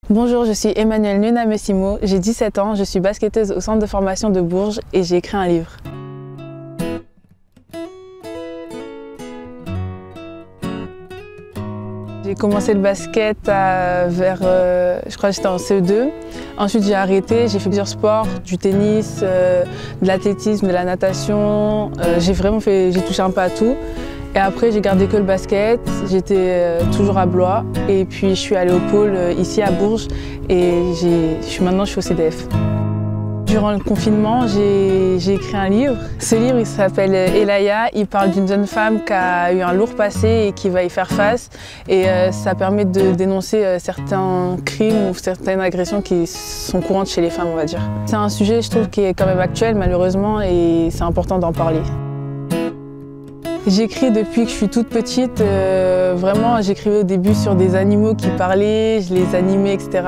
Bonjour, je suis Emmanuelle Nuna-Messimo, j'ai 17 ans, je suis basketteuse au centre de formation de Bourges et j'ai écrit un livre. J'ai commencé le basket je crois que j'étais en CE2. Ensuite j'ai arrêté, j'ai fait plusieurs sports, du tennis, de l'athlétisme, de la natation. J'ai touché un peu à tout. Et après j'ai gardé que le basket, j'étais toujours à Blois. Et puis je suis allée au pôle ici à Bourges et maintenant je suis au CDF. Durant le confinement, j'ai écrit un livre. Ce livre, il s'appelle Elaya. Il parle d'une jeune femme qui a eu un lourd passé et qui va y faire face. Et ça permet de dénoncer certains crimes ou certaines agressions qui sont courantes chez les femmes, on va dire. C'est un sujet, je trouve, qui est quand même actuel, malheureusement, et c'est important d'en parler. J'écris depuis que je suis toute petite. Vraiment, j'écrivais au début sur des animaux qui parlaient, je les animais, etc.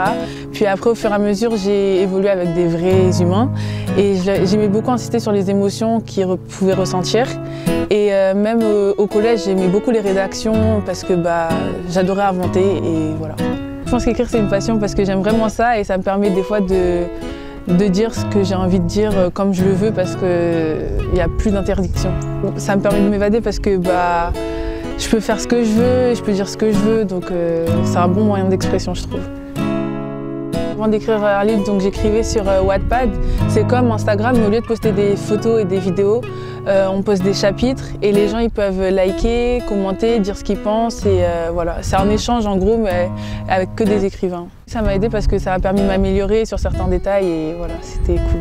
Puis après, au fur et à mesure, j'ai évolué avec des vrais humains. Et j'aimais beaucoup insister sur les émotions qu'ils pouvaient ressentir. Et même au collège, j'aimais beaucoup les rédactions parce que j'adorais inventer et voilà. Je pense qu'écrire, c'est une passion parce que j'aime vraiment ça et ça me permet des fois de dire ce que j'ai envie de dire comme je le veux parce qu'il n'y a plus d'interdiction. Ça me permet de m'évader parce que je peux faire ce que je veux et je peux dire ce que je veux, donc c'est un bon moyen d'expression, je trouve. Avant d'écrire un livre, j'écrivais sur Wattpad. C'est comme Instagram, mais au lieu de poster des photos et des vidéos, on poste des chapitres et les gens ils peuvent liker, commenter, dire ce qu'ils pensent et voilà. C'est un échange en gros, mais avec que des écrivains. Ça m'a aidé parce que ça m'a permis de m'améliorer sur certains détails et voilà, c'était cool.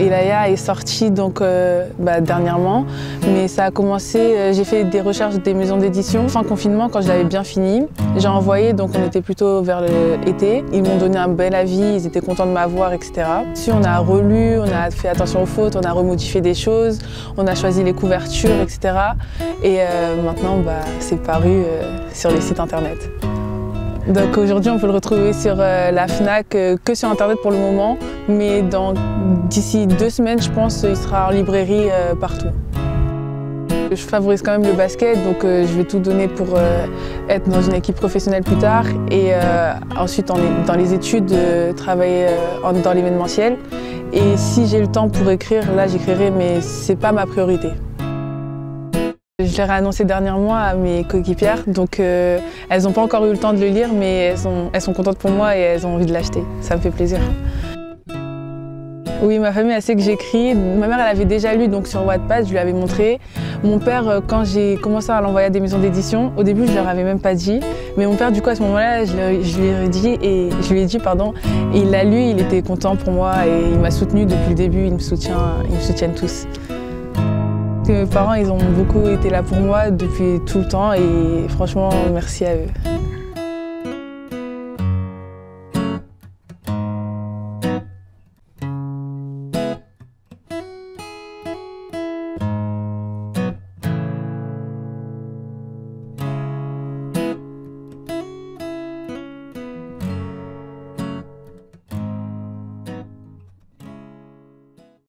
Elaya est sortie dernièrement, mais ça a commencé, j'ai fait des recherches des maisons d'édition. Fin confinement, quand je l'avais bien fini, j'ai envoyé, donc on était plutôt vers l'été. Ils m'ont donné un bel avis, ils étaient contents de m'avoir, etc. Puis on a relu, on a fait attention aux fautes, on a remodifié des choses, on a choisi les couvertures, etc. Et maintenant, c'est paru sur les sites internet. Donc aujourd'hui, on peut le retrouver sur la Fnac, que sur internet pour le moment, mais d'ici 2 semaines, je pense, il sera en librairie partout. Je favorise quand même le basket, donc je vais tout donner pour être dans une équipe professionnelle plus tard et ensuite dans les études, travailler dans l'événementiel. Et si j'ai le temps pour écrire, là j'écrirai, mais c'est pas ma priorité. Je l'ai annoncé dernièrement à mes coéquipières, donc elles n'ont pas encore eu le temps de le lire, mais elles sont contentes pour moi et elles ont envie de l'acheter. Ça me fait plaisir. Oui, ma famille, elle sait que j'écris. Ma mère, elle avait déjà lu sur Wattpad, je lui avais montré. Mon père, quand j'ai commencé à l'envoyer à des maisons d'édition, au début, je leur avais même pas dit. Mais mon père, du coup, à ce moment-là, je lui ai dit, et il l'a lu, il était content pour moi et il m'a soutenu depuis le début, ils me soutiennent tous. Mes parents, ils ont beaucoup été là pour moi depuis tout le temps et franchement, merci à eux.